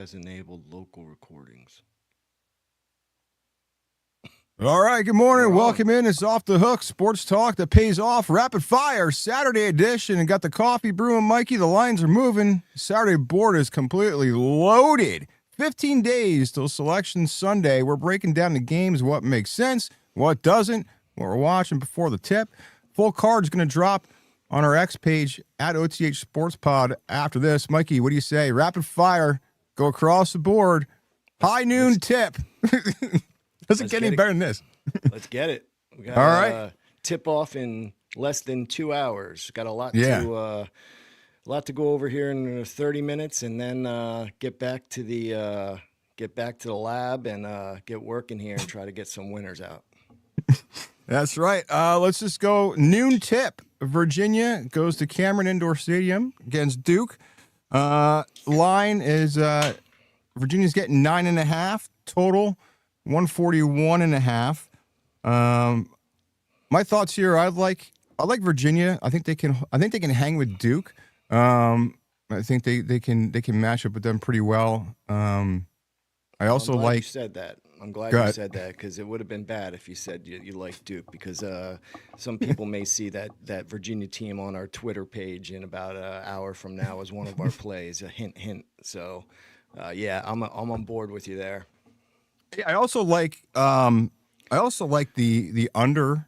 has enabled local recordings. All right, good morning. We're on. Welcome in. It's Off the Hook, sports talk that pays off. Rapid fire, Saturday edition. And got the coffee brewing, Mikey. The lines are moving. Saturday board is completely loaded. 15 days till Selection Sunday. We're breaking down the games, what makes sense, what doesn't, what we're watching before the tip. Full card's going to drop on our X page at OTH Sports Pod after this. Mikey, what do you say? Rapid fire, go across the board. High noon tip. Doesn't get any better than this. Let's get it. We got All right. Tip off in less than 2 hours. Got a lot to go over here in 30 minutes, and then get back to the lab and get working here and try to get some winners out. That's right. Let's just go noon tip. Virginia goes to Cameron Indoor Stadium against Duke. Line is Virginia's getting 9.5 total. 141.5. My thoughts here. I like Virginia. I think they can hang with Duke. I think they can match up with them pretty well. I also I'm glad like you said that. I'm glad you said that because it would have been bad if you said you like Duke, because some people may see that Virginia team on our Twitter page in about an hour from now as one of our plays. A hint. So I'm on board with you there. Yeah, I also like the under.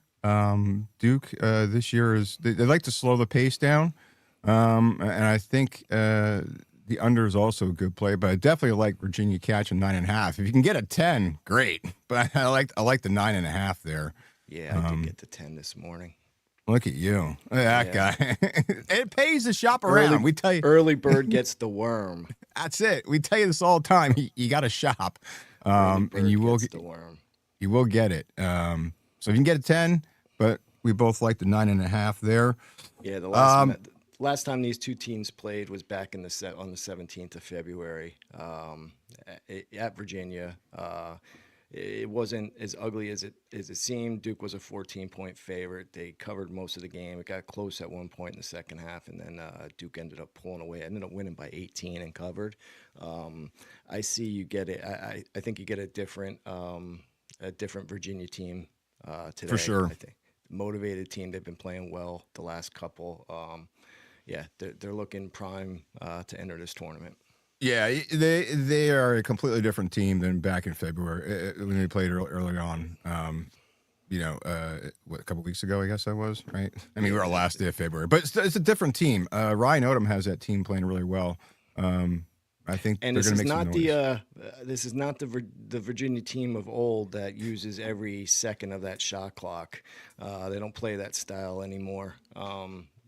Duke this year is they like to slow the pace down, and I think the under is also a good play. But I definitely like Virginia catching 9.5. If you can get a 10, great. But I like the 9.5 there. Yeah, I did get the 10 this morning. Look at you, that guy. It pays to shop around. We tell you, early bird gets the worm. That's it. We tell you this all the time. You got to shop. And you will get the worm. You will get it. So if you can get a 10, but we both like the 9.5 there. Yeah, the last time these two teams played was back on the 17th of February at Virginia. It wasn't as ugly as it seemed. Duke was a 14-point favorite. They covered most of the game. It got close at one point in the second half, and then Duke ended up pulling away. Ended up winning by 18 and covered. I see you get it. I think you get a different Virginia team today. For sure. I think motivated team. They've been playing well the last couple. They're looking prime to enter this tournament. Yeah, they are a completely different team than back in February when they played early on. A couple weeks ago, I guess that was, right? I mean, we were our last day of February, but it's a different team. Ryan Odom has that team playing really well. I think and they're going to make some noise. This is not the Virginia team of old that uses every second of that shot clock. They don't play that style anymore.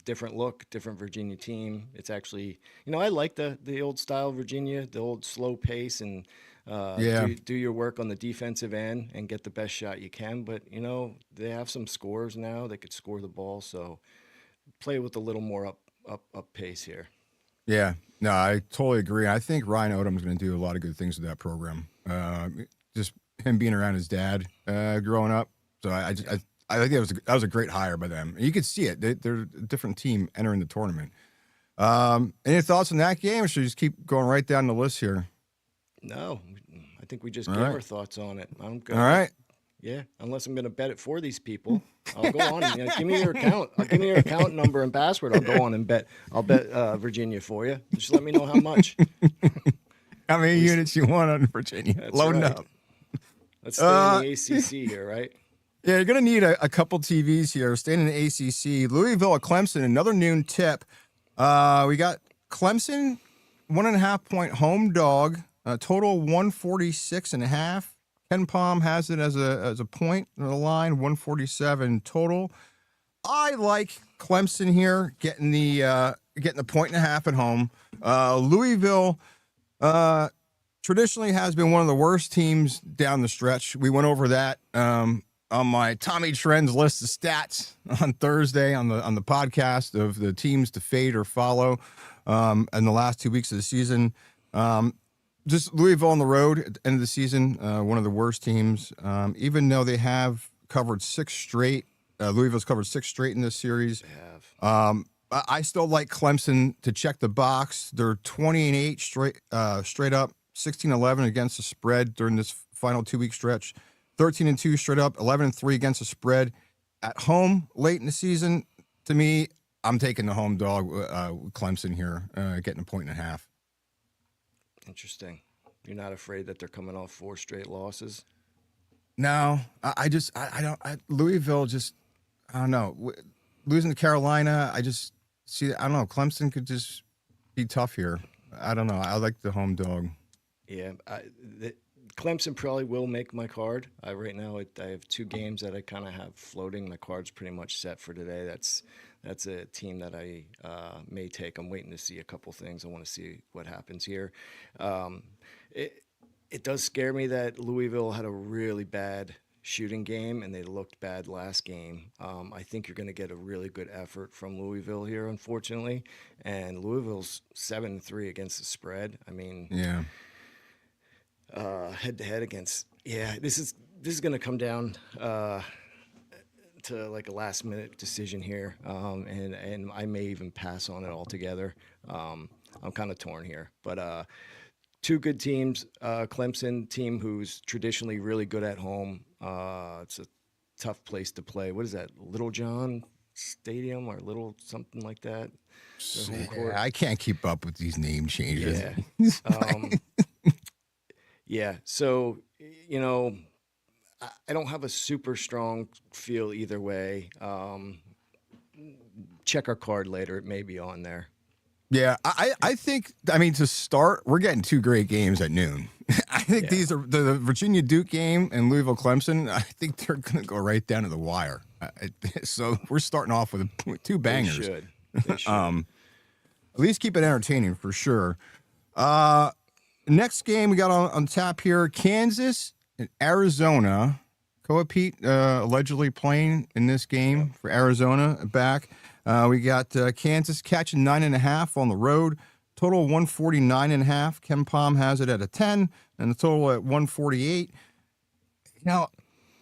Different look, different Virginia team. It's actually, I like the old style Virginia, the old slow pace, and do your work on the defensive end and get the best shot you can. But they have some scorers now. They could score the ball, so play with a little more up pace here. Yeah, no, I totally agree. I think Ryan Odom is going to do a lot of good things with that program. Just him being around his dad growing up. So I think that was a great hire by them. You could see it. They're a different team entering the tournament. Any thoughts on that game, or should we just keep going right down the list here? No, I think we just gave our thoughts on it. I'm good. All right. Yeah, unless I'm going to bet it for these people, I'll go on. Give me your account. I'll give me your account number and password. I'll go on and bet. I'll bet Virginia for you. Just let me know how much. How many units you want on Virginia? Loading up. Let's stay in the ACC here, right? Yeah, you're going to need a couple TVs here. Staying in the ACC, Louisville at Clemson, another noon tip. We got Clemson, 1.5-point home dog, total 146.5. Ken Palm has it as a point on the line, 147 total. I like Clemson here, getting the 1.5 at home. Louisville traditionally has been one of the worst teams down the stretch. We went over that on my Tommy Trends list of stats on Thursday on the podcast of the teams to fade or follow in the last 2 weeks of the season. Just Louisville on the road at the end of the season, one of the worst teams, even though they have covered 6 straight. Louisville's covered 6 straight in this series. They have. I still like Clemson to check the box. They're 20-8 straight up 16-11 against the spread during this final 2-week stretch. 13-2 straight up, 11-3 against the spread. At home late in the season, to me, I'm taking the home dog, Clemson here, getting 1.5. Interesting. You're not afraid that they're coming off 4 straight losses? No, I don't. Louisville just, I don't know. Losing to Carolina, I just see. I don't know. Clemson could just be tough here. I don't know. I like the home dog. Yeah, Clemson probably will make my card. Right now, I have 2 games that I kind of have floating. My card's pretty much set for today. That's a team that I may take. I'm waiting to see a couple things. I want to see what happens here. It does scare me that Louisville had a really bad shooting game, and they looked bad last game. I think you're going to get a really good effort from Louisville here, unfortunately. And Louisville's 7-3 against the spread. I mean, Yeah. Head to head against, this is going to come down to like a last minute decision here, and I may even pass on it altogether. I'm kind of torn here, but 2 good teams. Clemson team who's traditionally really good at home. It's a tough place to play. What is that, Little John Stadium or Little something like that? Their home court? I can't keep up with these name changes. Yeah. Yeah. So, I don't have a super strong feel either way. Check our card later. It may be on there. Yeah, I think, I mean, to start, we're getting 2 great games at noon. I think these are the Virginia Duke game and Louisville Clemson. I think they're going to go right down to the wire. So we're starting off with 2 bangers. They should. At least keep it entertaining for sure. Next game we got on tap here, Kansas and Arizona. Coapete allegedly playing in this game for Arizona back. We got Kansas catching 9.5 on the road. Total 149.5. Ken Palm has it at a 10, and the total at 148. Now,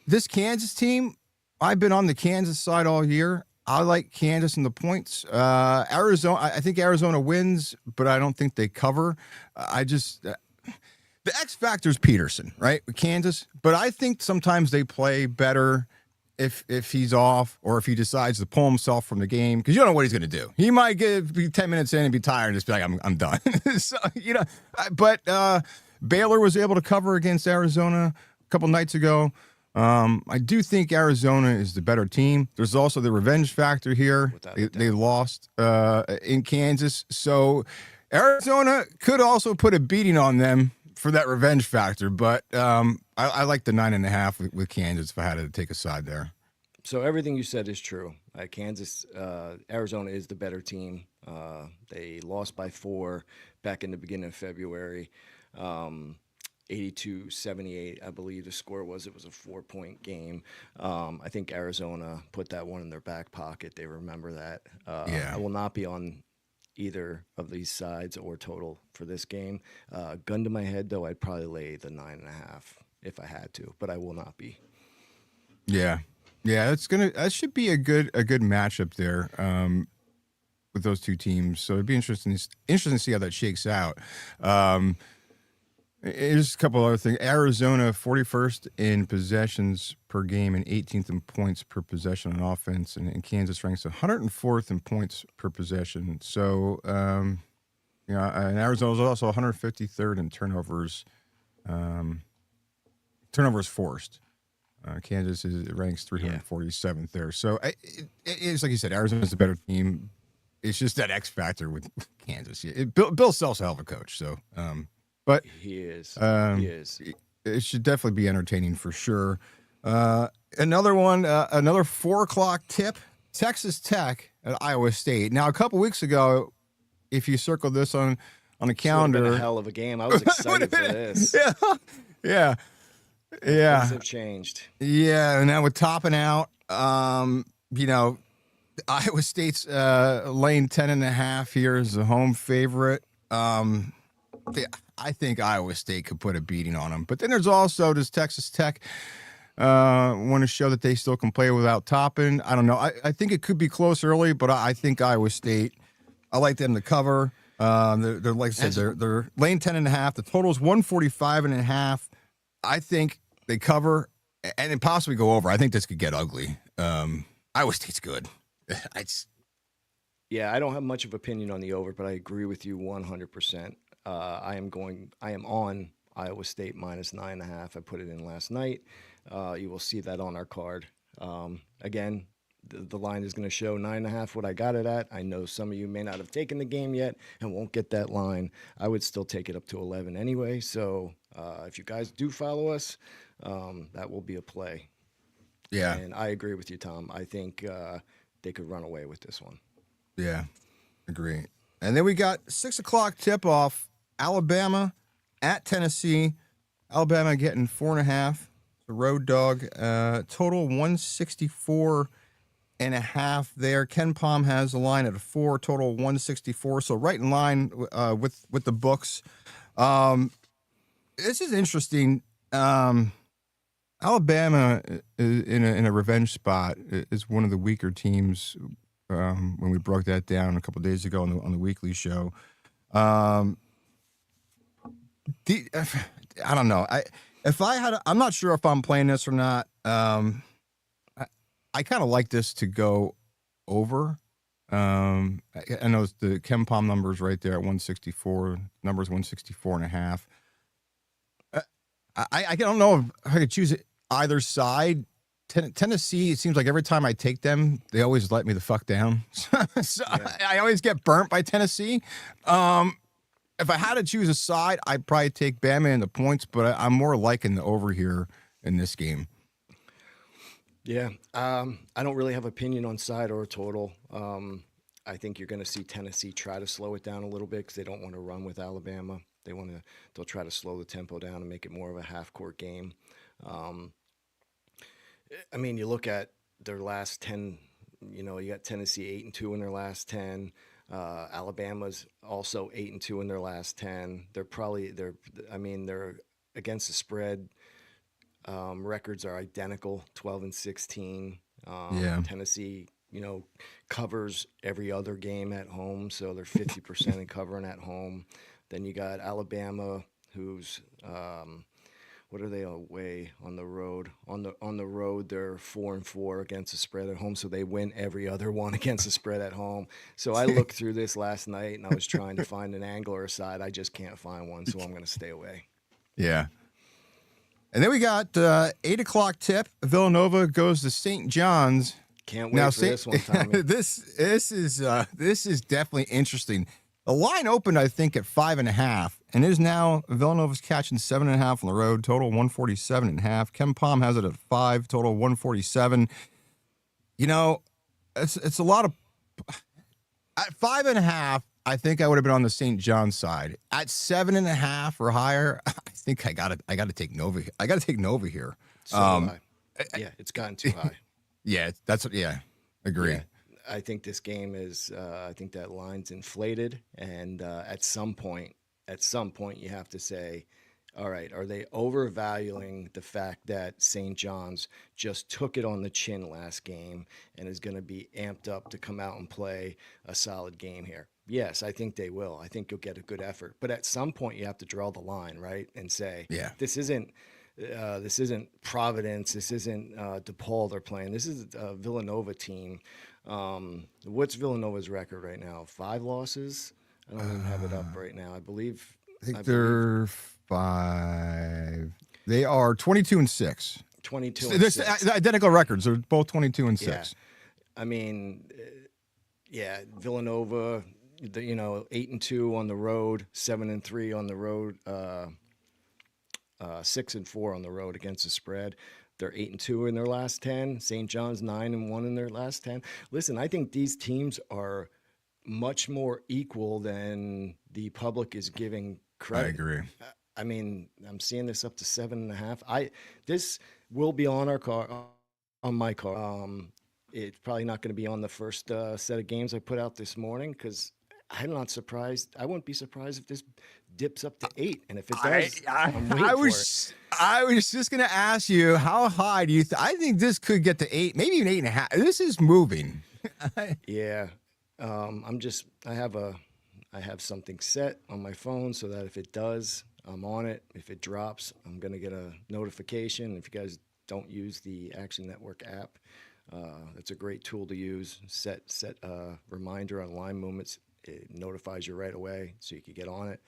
this Kansas team, I've been on the Kansas side all year. I like Kansas in the points. Arizona, I think Arizona wins, but I don't think they cover. The X factor is Peterson, right? With Kansas, but I think sometimes they play better if he's off or if he decides to pull himself from the game, because you don't know what he's going to do. He might be 10 minutes in and be tired and just be like, I'm done. So, but Baylor was able to cover against Arizona a couple nights ago. I do think Arizona is the better team. There's also the revenge factor here. They lost in Kansas. So Arizona could also put a beating on them for that revenge factor, but I like the 9.5 with Kansas if I had to take a side there. So everything you said is true. Arizona is the better team. They lost by 4 back in the beginning of February, 82-78, I believe the score was. It was a 4-point game. I think Arizona put that one in their back pocket. They remember that. I will not be on either of these sides or total for this game. Gun to my head, though, I'd probably lay the 9.5 if I had to, but I will not be. Yeah, that should be a good matchup there with those 2 teams. So it'd be interesting to see how that shakes out. Here's a couple other things. Arizona 41st in possessions per game and 18th in points per possession on offense, and Kansas ranks 104th in points per possession. So, and Arizona is also 153rd in turnovers forced. Kansas ranks 347th there. So it's like you said, Arizona's the better team. It's just that X factor with Kansas. Bill Self's a hell of a coach. So, but he is. It should definitely be entertaining for sure. Another one, another 4:00 tip: Texas Tech at Iowa State. Now, a couple weeks ago, if you circled this on a calendar, been a hell of a game. I was excited for this. Yeah. Things have changed. Yeah, and now with topping out, Iowa State's laying 10.5 here is the home favorite. I think Iowa State could put a beating on them. But then there's also, does Texas Tech want to show that they still can play without Toppin? I don't know. I think it could be close early, but I think Iowa State, I like them to cover. They're like I said, they're laying 10.5. The total is 145.5. I think they cover and possibly go over. I think this could get ugly. Iowa State's good. Yeah, I don't have much of opinion on the over, but I agree with you 100%. I am on Iowa State minus 9.5. I put it in last night. You will see that on our card. Again, the line is going to show 9.5 what I got it at. I know some of you may not have taken the game yet and won't get that line. I would still take it up to 11 anyway. So if you guys do follow us, that will be a play. Yeah. And I agree with you, Tom. I think they could run away with this one. Yeah, agree. And then we got 6 o'clock tip off. Alabama at Tennessee. Alabama getting 4.5. The road dog. Total 164.5 there. Ken Palm has the line at a 4. Total 164. So right in line with the books. This is interesting. Alabama in a revenge spot is one of the weaker teams. When we broke that down a couple of days ago on the weekly show, I don't know. I'm not sure if I'm playing this or not. I kind of like this to go over. I know the Ken Palm numbers right there at 164. Numbers 164.5. I don't know if I could choose either side. Tennessee, it seems like every time I take them, they always let me the fuck down. So yeah. I always get burnt by Tennessee. If I had to choose a side, I'd probably take Bama in the points, but I'm more liking the over here in this game. Yeah, I don't really have opinion on side or total. I think you're going to see Tennessee try to slow it down a little bit because they don't want to run with Alabama. They'll try to slow the tempo down and make it more of a half-court game. I mean, you look at their last 10, you got Tennessee 8-2 in their last 10. Alabama's also 8-2 in their last 10. They're against the spread. Records are identical, 12-16. Tennessee, covers every other game at home. So they're 50% in covering at home. Then you got Alabama, who's, what are they away on the road? On the road, they're 4-4 against the spread at home, so they win every other one against the spread at home. So I looked through this last night, and I was trying to find an angle or a side. I just can't find one, so I'm going to stay away. Yeah. And then we got 8 o'clock tip. Villanova goes to St. John's. Can't wait for this one, Tommy. This is definitely interesting. The line opened, I think, at 5.5, and is now Villanova's catching 7.5 on the road. Total 147.5. Ken Palm has it at 5. Total 147. It's a lot of. At 5.5, I think I would have been on the St. John's side. At 7.5 or higher, I think I got to take Nova. I got to take Nova here. So high. Yeah, it's gotten too high. Yeah, agree. Yeah. I think this game is. I think that line's inflated, and at some point, you have to say, all right, are they overvaluing the fact that St. John's just took it on the chin last game and is going to be amped up to come out and play a solid game here? Yes, I think they will. I think you'll get a good effort, but at some point, you have to draw the line, right, and say, this isn't Providence, this isn't DePaul they're playing. This is a Villanova team. What's Villanova's record right now? 5 losses? I don't even have it up right now. I think they're 5. They are 22-6. 22-6. Identical records. They're both 22-6. Yeah. I mean, Villanova, 8-2 on the road, 7-3 on the road, 6-4 on the road against the spread. They're 8-2 in their last 10. St. John's 9-1 in their last 10. Listen, I think these teams are much more equal than the public is giving credit. I agree. I mean, I'm seeing this up to 7.5. This will be on our car, on my car. It's probably not going to be on the first set of games I put out this morning because I'm not surprised. I wouldn't be surprised if this dips up to 8, and if it does, I'm waiting for it. I was just going to ask you, how high do you I think this could get to 8, maybe even 8.5. This is moving. Yeah. I I have something set on my phone so that if it does, I'm on it. If it drops, I'm going to get a notification. If you guys don't use the Action Network app, it's a great tool to use. Set a reminder on line movements. It notifies you right away so you can get on it.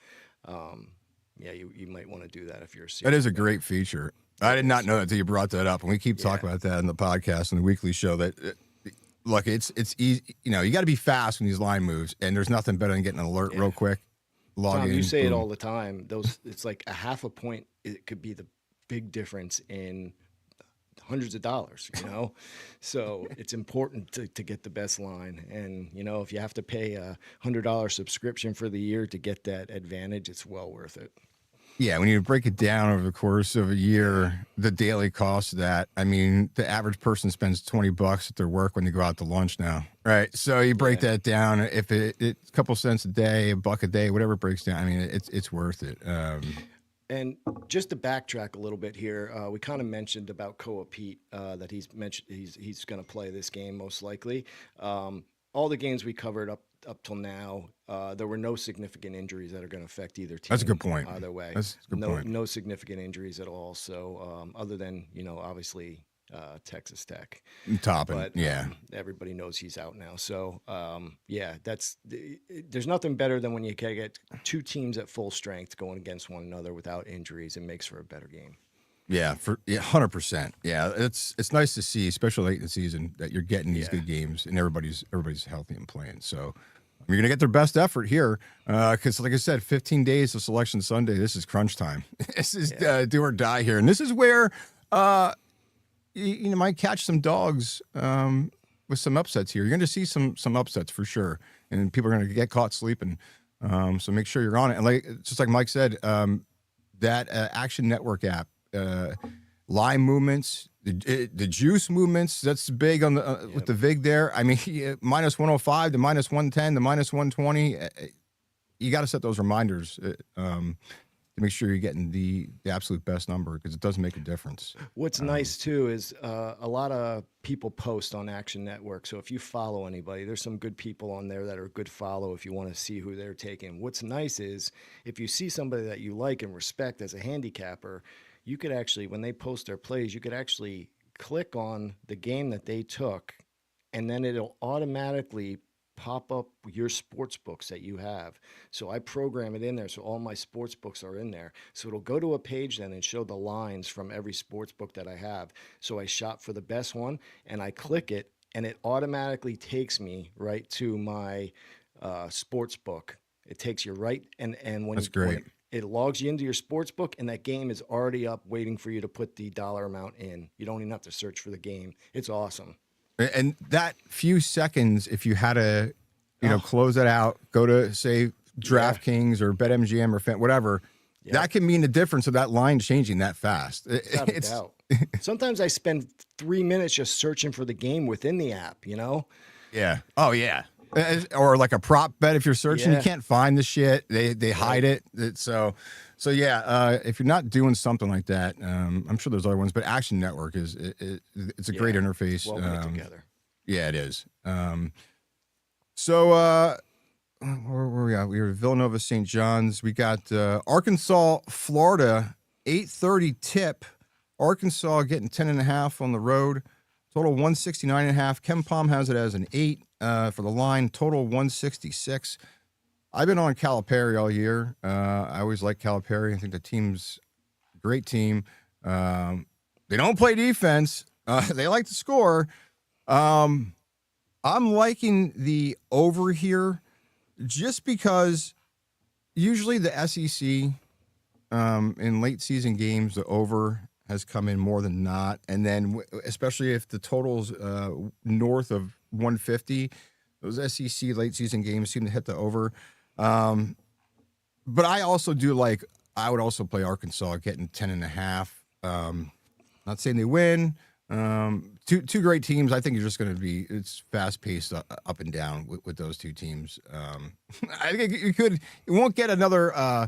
Yeah, you might want to do that if you're serious. That is a great feature. I did not know that until you brought that up, and we keep talking about that in the podcast and the weekly show. That look, it's easy. You know, you got to be fast when these line moves, and there's nothing better than getting an alert real quick. Log Tom, in. you say boom. it all the time. It's like a half a point. It could be the big difference in hundreds of dollars, you know? So it's important to get the best line. And, you know, if you have to pay a $100 subscription for the year to get that advantage, it's well worth it. Yeah, when you break it down over the course of a year, the daily cost of that, I mean, the average person spends $20 at their work when they go out to lunch now, right? So you break that down. If it's a couple cents a day, $1 a day, whatever it breaks down, I mean, it's worth it. And just to backtrack a little bit here, we kind of mentioned about Koa Pete that he's going to play this game most likely. All the games we covered up till now, there were no significant injuries that are going to affect either team. That's a good point. Either way, That's a good point. No significant injuries at all. So other than, you know, obviously Texas Tech. Topping, But everybody knows he's out now. So there's nothing better than when you can get two teams at full strength going against one another without injuries. It makes for a better game. Yeah, 100%. Yeah, it's nice to see, especially late in the season, that you're getting these good games and everybody's healthy and playing. So you're gonna get their best effort here, because, like I said, 15 days to Selection Sunday. This is crunch time. This is do or die here, and this is where you might catch some dogs with some upsets here. You're going to see some upsets for sure, and people are going to get caught sleeping. So make sure you're on it. And just like Mike said, that Action Network app. Line movements, the juice movements, that's big on the with the VIG there. I mean, minus 105 to minus 110 to minus 120. You got to set those reminders to make sure you're getting the absolute best number, because it does make a difference. What's nice too is a lot of people post on Action Network. So if you follow anybody, there's some good people on there that are a good follow if you want to see who they're taking. What's nice is if you see somebody that you like and respect as a handicapper, you could actually, when they post their plays, you could actually click on the game that they took, and then it'll automatically pop up your sports books that you have. So I program it in there, so all my sports books are in there. So it'll go to a page then and show the lines from every sports book that I have. So I shop for the best one, and I click it, and it automatically takes me right to my sports book. It takes you right, and when that's great. It logs you into your sports book, and that game is already up waiting for you to put the dollar amount in. You don't even have to search for the game. It's awesome. And that few seconds, if you had to, close that out, go to, say, DraftKings or BetMGM or whatever, that can mean the difference of that line changing that fast. Without a doubt. Sometimes I spend 3 minutes just searching for the game within the app, you know? Yeah. Oh, yeah. Or like a prop bet, if you're searching, you can't find the shit. They hide it. So yeah. If you're not doing something like that, I'm sure there's other ones. But Action Network it's a great interface. Well put together. Yeah, it is. So where were we at? We were Villanova, St. John's. We got Arkansas, Florida, 8:30 tip. Arkansas getting 10.5 on the road. Total 169.5. Ken Palm has it as an 8 for the line. Total 166. I've been on Calipari all year. I always like Calipari. I think the team's a great team. They don't play defense. They like to score. I'm liking the over here just because usually the SEC in late season games, the over has come in more than not. And then especially if the total's north of 150, those SEC late season games seem to hit the over. But I also I would also play Arkansas getting 10.5. Not saying they win. Two great teams. I think it's fast paced up and down with those two teams. I think you won't get another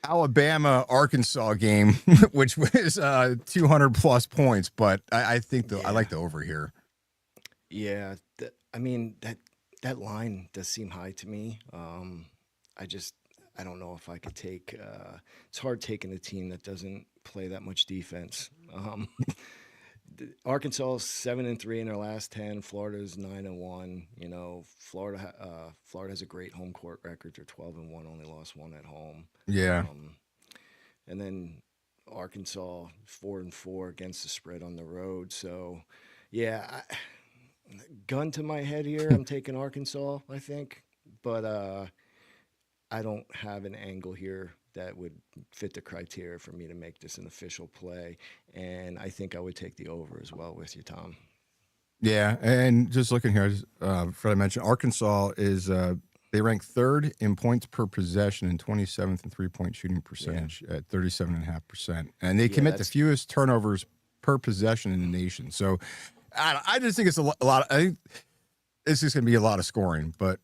Alabama Arkansas game, which was 200 plus points, but I think I like the over here. Yeah, I mean that line does seem high to me. I don't know if I could take. It's hard taking a team that doesn't play that much defense. Arkansas is 7-3 in their last 10. Florida's 9-1. You know, Florida has a great home court record. They're 12-1, only lost one at home. Yeah. And then Arkansas 4-4 against the spread on the road. So, yeah, gun to my head here, I'm taking Arkansas, I think, but I don't have an angle here that would fit the criteria for me to make this an official play, and I think I would take the over as well with you, Tom. Yeah, and just looking here, Fred, I mentioned Arkansas is they rank third in points per possession and 27th in three-point shooting percentage at 37.5%, and they commit the fewest turnovers per possession in the nation. So I just think it's a lot. I think it's just going to be a lot of scoring, but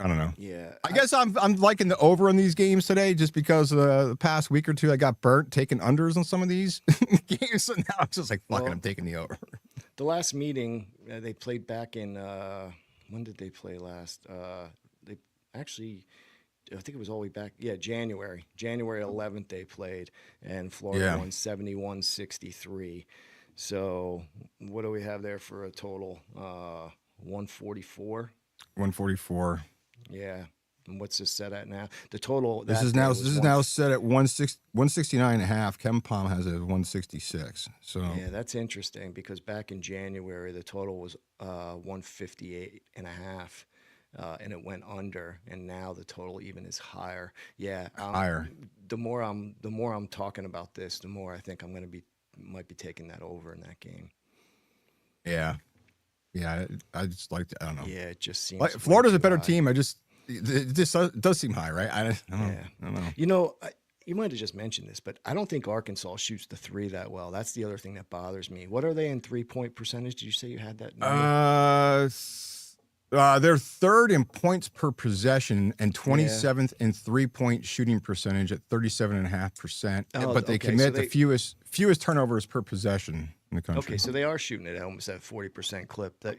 I don't know. Yeah, I guess I'm liking the over in these games today, just because the past week or two I got burnt taking unders on some of these games. So now I'm just like, fucking, I'm taking the over. The last meeting they played back in when did they play last? They actually, I think it was all the way back. Yeah, January 11th they played, and Florida won 71-63. So what do we have there for a total? 144. 144. Yeah. And what's this set at now? The total. This is now set at 169.5. KenPom has it at 166. So yeah, that's interesting because back in January the total was 158.5. And it went under, and now the total even is higher. Yeah, higher. The more I'm talking about this, the more I think I'm going to might be taking that over in that game. Yeah, I just like I don't know. Yeah, it just seems like Florida's a better team. It does seem high, right? I don't know. You know, you might have just mentioned this, but I don't think Arkansas shoots the three that well. That's the other thing that bothers me. What are they in 3-point percentage? Did you say you had that number? They're third in points per possession and 27th in 3-point shooting percentage at 37.5%. But they commit the fewest turnovers per possession in the country. Okay, so they are shooting it almost at 40% clip. I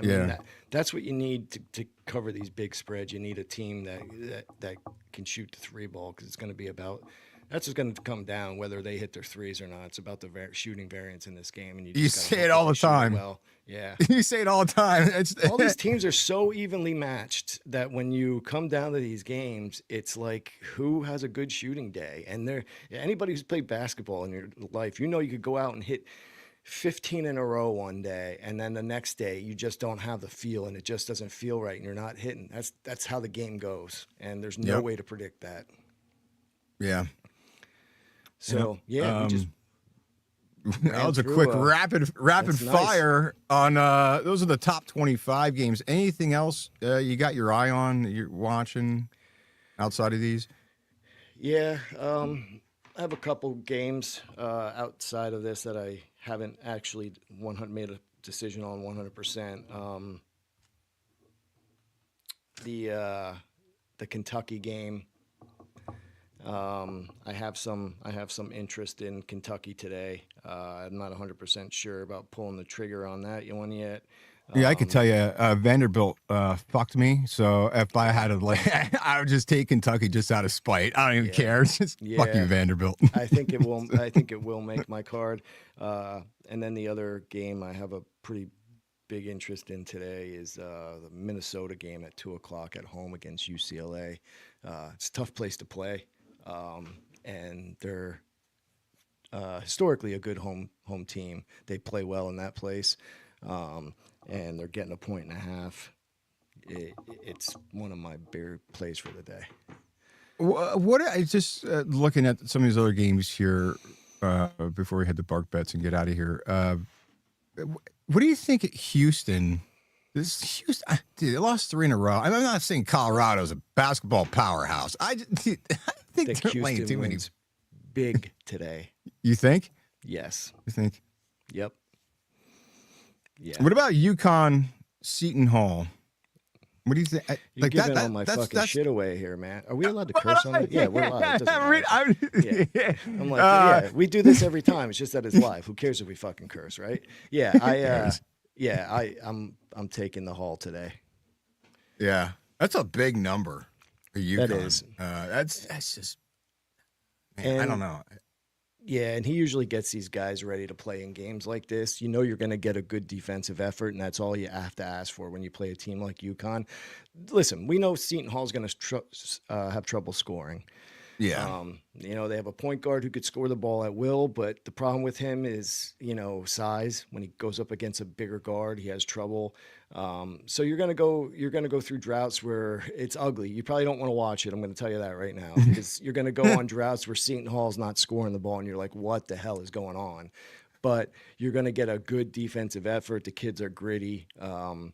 mean, that's what you need to cover these big spreads. You need a team that can shoot the three ball, because it's going to be about. That's just going to come down whether they hit their threes or not. It's about the shooting variance in this game, and you say it all the time. Well, yeah, you say it all the time. All these teams are so evenly matched that when you come down to these games, it's like who has a good shooting day. And anybody who's played basketball in your life, you could go out and hit 15 in a row one day, and then the next day you just don't have the feel, and it just doesn't feel right, and you're not hitting. That's how the game goes, and there's no way to predict that. Yeah. So we just that was a quick rapid fire on those are the top 25 games. Anything else you got your eye on that you're watching outside of these? Yeah, I have a couple games outside of this that I haven't actually made a decision on 100%. The Kentucky game. I have some interest in Kentucky today. I'm not 100% sure about pulling the trigger on that one yet. Yeah, I could tell you Vanderbilt fucked me. So if I had to, I would just take Kentucky just out of spite. I don't even care. Just fuck you, Vanderbilt. I think it will. I think it will make my card. And then the other game I have a pretty big interest in today is the Minnesota game at 2:00 at home against UCLA. It's a tough place to play. And they're historically a good home team. They play well in that place, and they're getting 1.5. It's one of my bigger plays for the day. What I just looking at some of these other games here before we head to Bark Bets and get out of here. What do you think at Houston? Dude, they lost 3 in a row. I'm not saying Colorado's a basketball powerhouse. I think they're playing too many. Big today. You think? Yes. You think? Yep. Yeah. What about UConn Seton Hall? What do you think? You're giving all my fucking shit away here, man. Are we allowed to curse on it? Yeah, we're allowed. It doesn't matter. I'm like, we do this every time. It's just that it's live. Who cares if we fucking curse, right? Yeah, I'm taking the Hall today. Yeah, that's a big number. UConn. That is. That's just, man, I And don't know. yeah, and he usually gets these guys ready to play in games like this. You know you're going to get a good defensive effort, and that's all you have to ask for when you play a team like UConn. Listen, we know Seton Hall's going to have trouble scoring. Yeah. You know, they have a point guard who could score the ball at will, but the problem with him is, you know, size. When he goes up against a bigger guard, he has trouble. So you're gonna go through droughts where it's ugly. You probably don't want to watch it. I'm going to tell you that right now, because you're going to go on droughts where Seton Hall's not scoring the ball, and you're like, what the hell is going on? But you're going to get a good defensive effort. The kids are gritty, and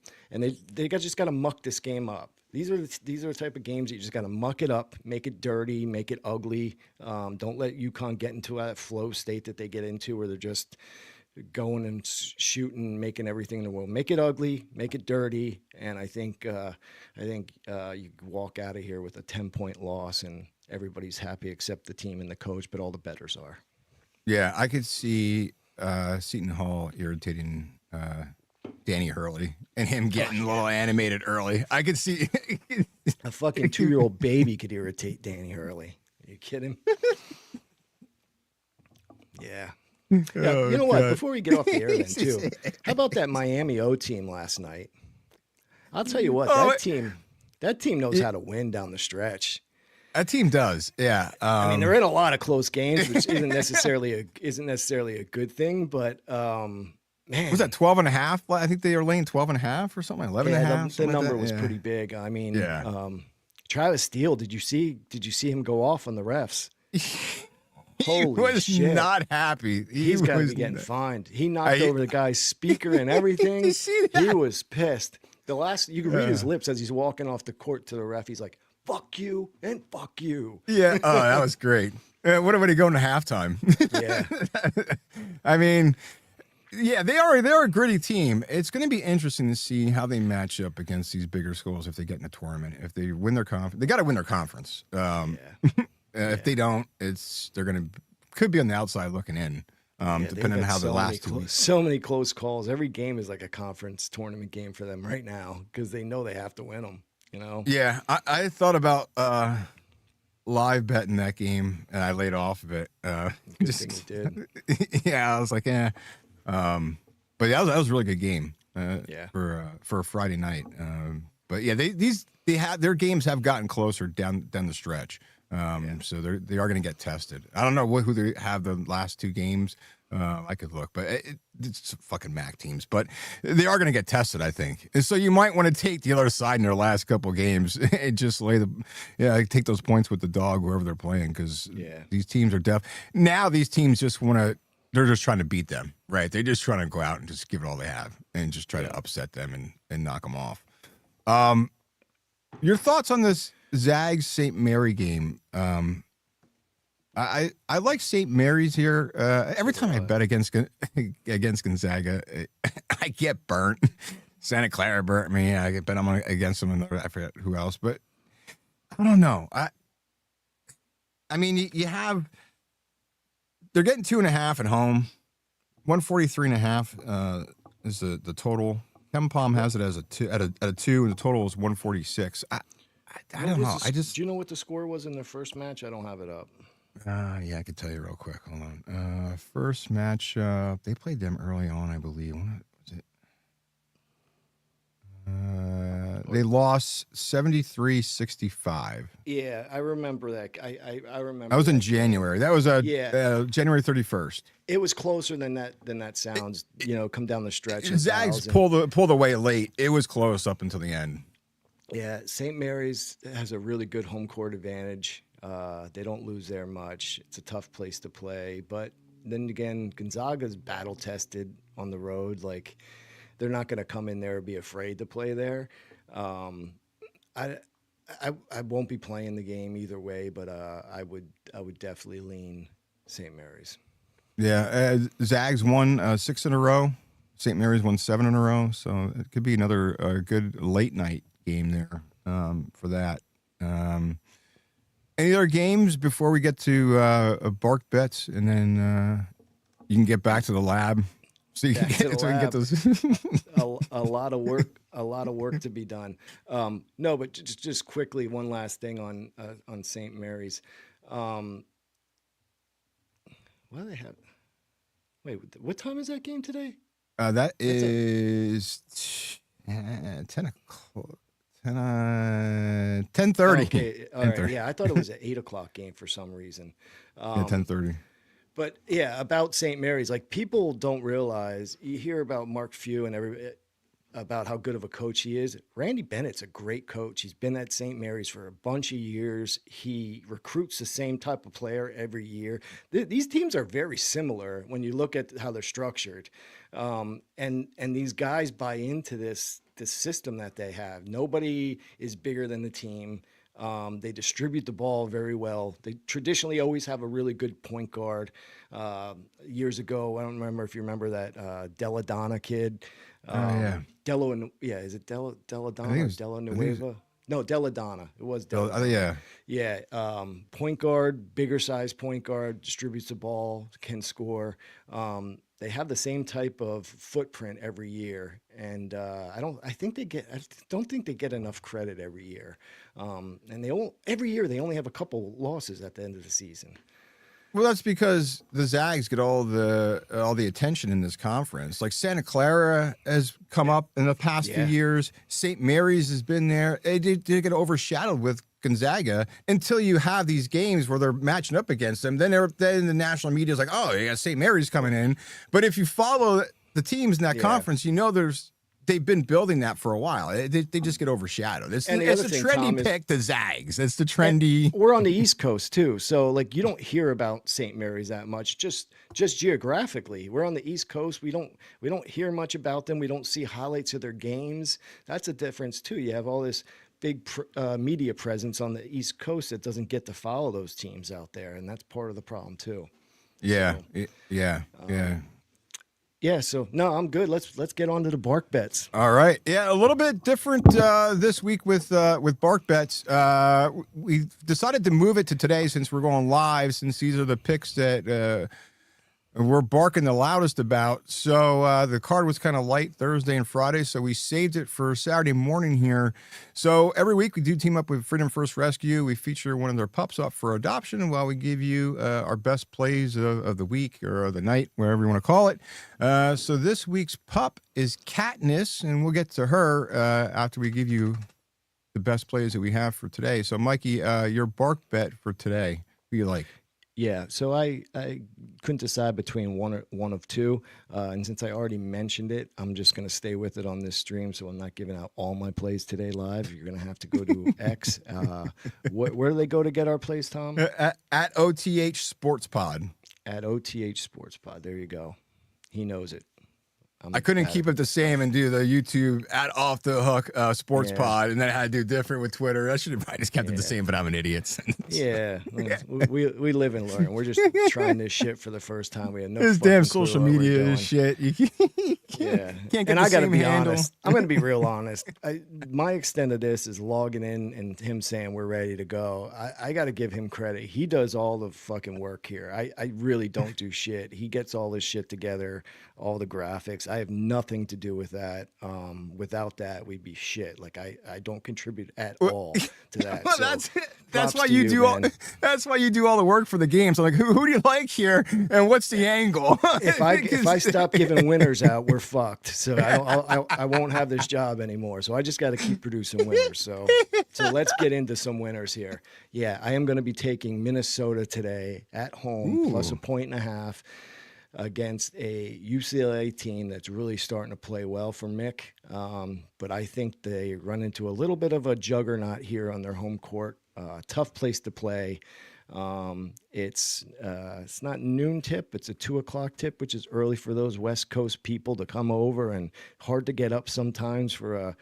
just got to muck this game up. These are the type of games that you just got to muck it up, make it dirty, make it ugly. Don't let UConn get into that flow state that they get into where they're just going and shooting, making everything in the world. Make it ugly, make it dirty, and I think you walk out of here with a 10-point loss, and everybody's happy except the team and the coach, but all the bettors are. Yeah, I could see Seton Hall irritating Danny Hurley and him getting a little animated early. I could see a fucking 2-year-old baby could irritate Danny Hurley. Are you kidding? Yeah. Oh, you know what? God. Before we get off the air then too, how about that Miami O team last night? I'll tell you what, that team knows how to win down the stretch. That team does, yeah. I mean, they're in a lot of close games, which isn't necessarily a good thing, but man, was that 12.5? I think they were laying 12.5 or something, 11.5. The number was pretty big. I mean, Travis Steele, did you see him go off on the refs? He was shit. not happy. He's got to be getting fined. He knocked over the guy's speaker and everything. You see that? He was pissed. You can read his lips as he's walking off the court to the ref. He's like, "Fuck you and fuck you." Yeah, oh, that was great. What about he going to halftime? Yeah. I mean, yeah, they're a gritty team. It's going to be interesting to see how they match up against these bigger schools if they get in a tournament. If they win their conference, they got to win their conference. If they don't, could be on the outside looking in, depending on how the last 2 weeks. So many close calls. Every game is like a conference tournament game for them right now because they know they have to win them. You know. Yeah, I thought about live betting that game, and I laid off of it. Good thing you did. Yeah, I was like, but yeah, that was a really good game. For a Friday night. But yeah, their games have gotten closer down the stretch. So they are going to get tested. I don't know who they have the last 2 games. I could look, but it's fucking MAC teams. But they are going to get tested, I think. And so you might want to take the other side in their last couple games and just take those points with the dog wherever they're playing, because these teams are now these teams just they're just trying to beat them, right? They're just trying to go out and just give it all they have and just try to upset them and knock them off. Your thoughts on this Zags St. Mary game? I like St. Mary's here. Every time I bet against Gonzaga, I get burnt. Santa Clara burnt me. I get bet against them, and I forget who else. But I don't know. I mean, they're getting 2.5 at home. 143.5 is the total. Kevin Palm has it as a 2 at a 2, and the total is 146. I don't know. Do you know what the score was in their first match? I don't have it up. Yeah, I could tell you real quick. Hold on. First match, they played them early on, I believe. What was it? They lost 73-65. Yeah, I remember that. I remember. That was in January. That was January 31st. It was closer than that sounds. Come down the stretch. Zags pulled away late. It was close up until the end. Yeah, St. Mary's has a really good home court advantage. They don't lose there much. It's a tough place to play. But then again, Gonzaga's battle tested on the road. Like, they're not going to come in there and be afraid to play there. I won't be playing the game either way, but I would definitely lean St. Mary's. Yeah, Zags won 6 in a row. St. Mary's won 7 in a row. So it could be another good late night game there for that. Any other games before we get to Bark Bets, and then you can get back to the lab, so we can get those. a lot of work a lot of work to be done. No, but just quickly, one last thing on St. Mary's. What do they have? Wait, what time is that game today? That is 10 o'clock. 10:30. Okay, all right. Yeah, I thought it was an 8 o'clock game for some reason. Yeah, 10:30. But yeah, about St. Mary's, like people don't realize. You hear about Mark Few and about how good of a coach he is. Randy Bennett's a great coach. He's been at St. Mary's for a bunch of years. He recruits the same type of player every year. These teams are very similar when you look at how they're structured, and these guys buy into this system that they have. Nobody is bigger than the team. They distribute the ball very well. They traditionally always have a really good point guard. Years ago, I don't remember if you remember that Della Donna kid. Yeah. Is it Della Donna or Della Nueva? No, Della Donna. It was Della. Yeah. Yeah. Point guard, bigger size point guard, distributes the ball, can score. They have the same type of footprint every year, and I don't think they get enough credit every year. And every year they only have a couple losses at the end of the season. Well, that's because the Zags get all the attention in this conference. Like Santa Clara has come up in the past few years. St. Mary's has been there. They did get overshadowed with Gonzaga until you have these games where they're matching up against them. Then the national media is like, oh, you got St. Mary's coming in. But if you follow the teams in that conference, you know they've been building that for a while. They just get overshadowed. It's a trendy pick, the Zags. It's the trendy. We're on the East Coast too, so like you don't hear about St. Mary's that much. Just geographically, we're on the East Coast. We don't hear much about them. We don't see highlights of their games. That's a difference too. You have all this big media presence on the East Coast that doesn't get to follow those teams out there, and that's part of the problem too. Yeah, so, yeah. Yeah, so no, I'm good. Let's get on to the Bark Bets. All right. Yeah, a little bit different this week with Bark Bets. We decided to move it to today since we're going live, since these are the picks that we're barking the loudest about. So the card was kind of light Thursday and Friday, so we saved it for Saturday morning here. So every week we do team up with Freedom First Rescue. We feature one of their pups up for adoption while we give you our best plays of the week or of the night, wherever you want to call it. So this week's pup is Katniss, and we'll get to her after we give you the best plays that we have for today. So Mikey, your Bark Bet for today, who you like? Yeah, so I couldn't decide between one of two, and since I already mentioned it, I'm just going to stay with it on this stream, so I'm not giving out all my plays today live. You're going to have to go to X. Where do they go to get our plays, Tom? At OTH Sports Pod. At OTH Sports Pod. There you go. He knows it. I couldn't keep it the same and do the YouTube at Off the Hook Sports Pod, and then I had to do different with Twitter. I should have probably just kept it the same, but I'm an idiot. Yeah, we live and learn. We're just trying this shit for the first time. We had no this damn social media shit. Yeah, can't get and the I gotta same be handle. honest. I'm gonna be real honest. My extent of this is logging in and him saying we're ready to go. I got to give him credit. He does all the fucking work here. I really don't do shit. He gets all this shit together, all the graphics. I have nothing to do with that. Without that, we'd be shit. Like I don't contribute at all to that. Well, so that's why you do all. man. That's why you do all the work for the games. I'm like, who do you like here, and what's the angle? If I stop giving winners out, we're fucked. So I won't have this job anymore. So I just got to keep producing winners. So let's get into some winners here. Yeah, I am going to be taking Minnesota today at home plus 1.5 against a UCLA team that's really starting to play well for Mick. But I think they run into a little bit of a juggernaut here on their home court. Tough place to play. It's not noon tip. It's a 2:00 tip, which is early for those West Coast people to come over, and hard to get up sometimes for a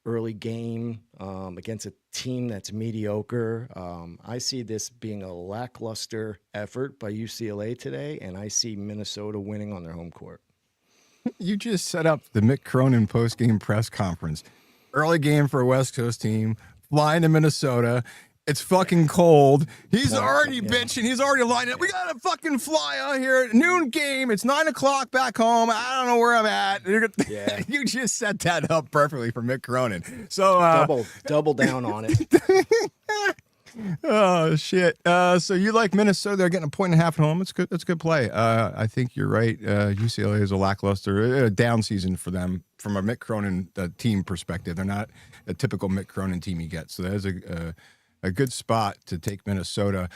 early game against a team that's mediocre. I see this being a lackluster effort by UCLA today, and I see Minnesota winning on their home court. You just set up the Mick Cronin post-game press conference. Early game for a West Coast team, flying to Minnesota. It's fucking cold. He's Point, already yeah. bitching. He's already lining up. We gotta fucking fly out here. Noon game. It's 9 o'clock back home. I don't know where I'm at. Yeah. You just set that up perfectly for Mick Cronin. So Double down on it. oh shit. So you like Minnesota? They're getting a point and a half at home. It's good. It's good play. I think you're right. UCLA is a lackluster, down season for them from a Mick Cronin team perspective. They're not a typical Mick Cronin team you get. So that is a good spot to take Minnesota.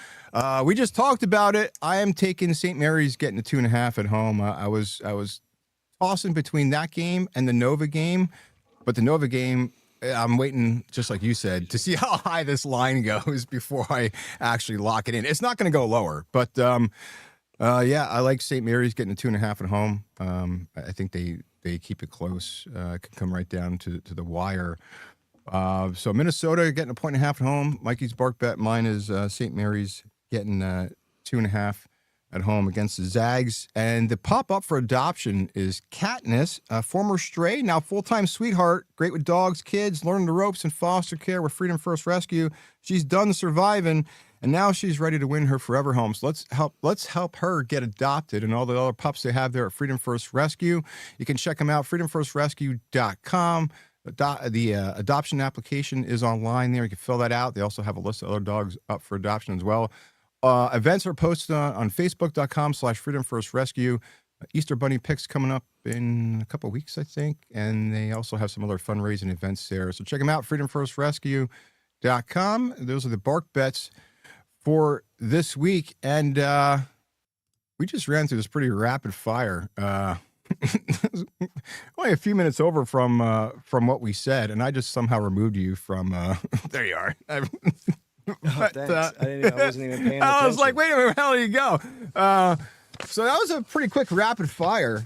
We just talked about it. I am taking St. Mary's getting a 2.5 at home. I was tossing between that game and the Nova game, but the Nova game, I'm waiting, just like you said, to see how high this line goes before I actually lock it in. It's not going to go lower, but yeah, I like St. Mary's getting a 2.5 at home. I think they keep it close. Can come right down to the wire. So Minnesota getting a 1.5 at home. Mikey's bark bet. Mine is St. Mary's getting 2.5 at home against the Zags. And the pop up for adoption is Katniss, a former stray, now full-time sweetheart, great with dogs, kids, learning the ropes in foster care with Freedom First Rescue. She's done surviving, and now she's ready to win her forever home. So let's help her get adopted and all the other pups they have there at Freedom First Rescue. You can check them out, freedomfirstrescue.com. The adoption application is online there. You can fill that out. They also have a list of other dogs up for adoption as well. Events are posted on facebook.com/freedomfirstrescue. Easter Bunny picks coming up in a couple of weeks, I think. And they also have some other fundraising events there. So check them out, freedomfirstrescue.com. Those are the bark bets for this week. And we just ran through this pretty rapid fire. Only a few minutes over from what we said, and I just somehow removed you from. There you are. Oh, thanks. I wasn't even paying attention. I was like, wait a minute, where do you go? So that was a pretty quick rapid fire.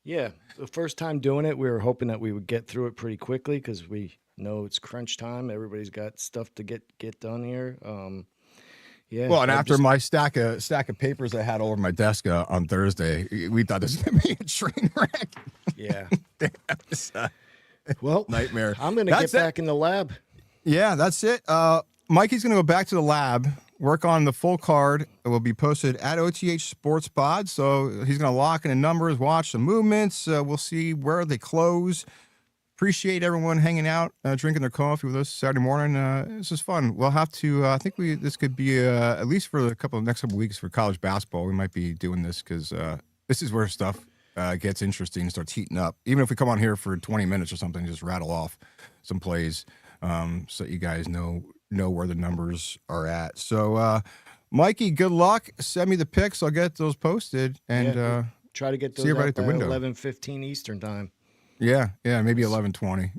Yeah, the first time doing it, we were hoping that we would get through it pretty quickly because we know it's crunch time. Everybody's got stuff to get done here. Yeah. Well, and after my stack of papers I had over my desk on Thursday, we thought this was gonna be a train wreck. Yeah. Well, nightmare. I'm gonna get back in the lab. Yeah, that's it. Mikey's gonna go back to the lab, work on the full card. It will be posted at OTH Sports Pod. So he's gonna lock in the numbers, watch the movements. We'll see where they close. Appreciate everyone hanging out, drinking their coffee with us Saturday morning. This is fun. We'll have to. I think this could be at least for the next couple of weeks for college basketball. We might be doing this because this is where stuff gets interesting and starts heating up. Even if we come on here for 20 minutes or something, just rattle off some plays so you guys know where the numbers are at. So, Mikey, good luck. Send me the pics. I'll get those posted and try to get those see everybody at at the window. 11:15 Eastern time. Yeah, maybe 11:20.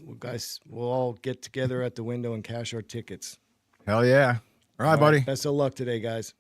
Well, guys, we'll all get together at the window and cash our tickets. Hell yeah. All right, buddy. Best of luck today, guys.